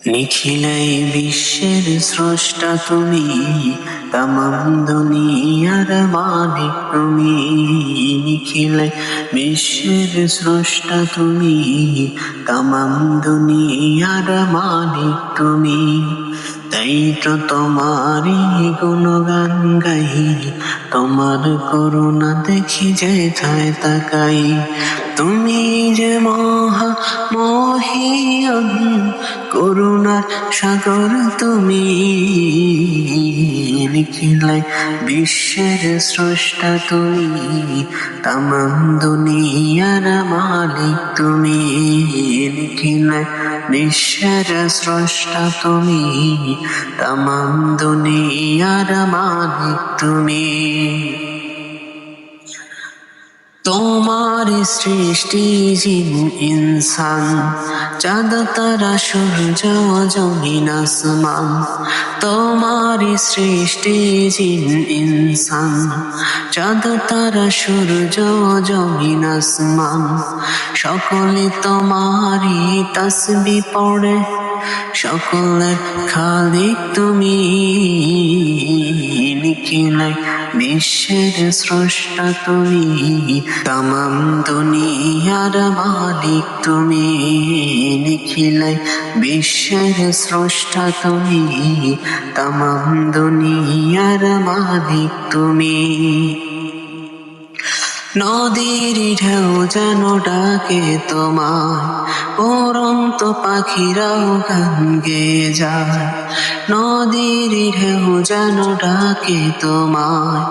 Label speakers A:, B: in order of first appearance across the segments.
A: নিখিলাই বিশ্বের স্রষ্টা তুমি, তামাম দুনিয়ার মালিক তুমি। নিখিলাই বিশ্বের স্রষ্টা তুমি, তামাম দুনিয়ার মালিক তুমি। তাই তো তোমারই গুণগান গাই, তোমার করুণা দেখি যেথায় তাকাই। তুমি যে মহা মহিয়ান, করুণার সাগর তুমি। নিখিলাই বিশ্বের স্রষ্টা তুমি, তামাম দুনিয়ার মালিক তুমি। নিখিলাই বিশ্বের স্রষ্টা তুমি, তামাম দুনিয়ার মালিক তুমি। তোমার সৃষ্টি জিন ইনসান, চাঁদ তারা সূর্য জমিন আসমান। তোমার সৃষ্টি জিন ইনসান, চাঁদ তারা সূর্য জমিন আসমান। সকলে তোমারই তাসবিহ পড়ে, সকলের খালিক তুমি। নিখিলাই বিশ্বের স্রষ্টা তুমি, তামাম দুনিয়ার মালিক তুমি। নিখিলাই বিশ্বের স্রষ্টা তুমি, তামাম দুনিয়ার মালিক তুমি। নদীর ঢেউ যেন ডাকে তোমায়, উড়ন্ত পাখিরাও গান গেয়ে যায়। নদীর ঢেউ যেন ডাকে তোমায়,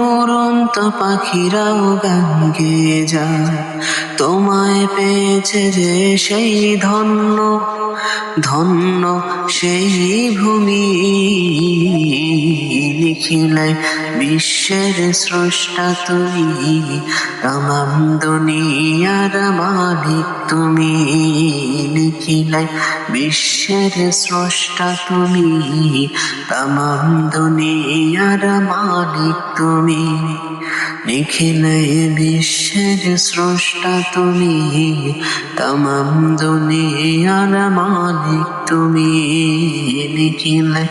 A: উড়ন্ত পাখিরাও গান গেয়ে যায়। তোমায় পেয়েছে যে সেই ধন্য, ধন্য সেই ভূমি। নিখিলাই বিশ্বের স্রষ্টা তুমি, তামাম দুনিয়ার মালিক তুমি। নিখিলাই বিশ্বের স্রষ্টা তুমি, তামাম দুনিয়ার মালিক তুমি। নিখিলাই বিশ্বের স্রষ্টা তুমি, তামাম দুনিয়ার মালিক তুমি। নিখিলাই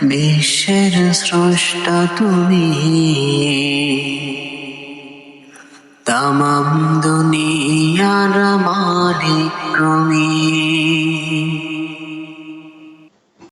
A: বিশ্বের স্রষ্টা তুমি, তামাম দুনিয়ার মালিক তুমি।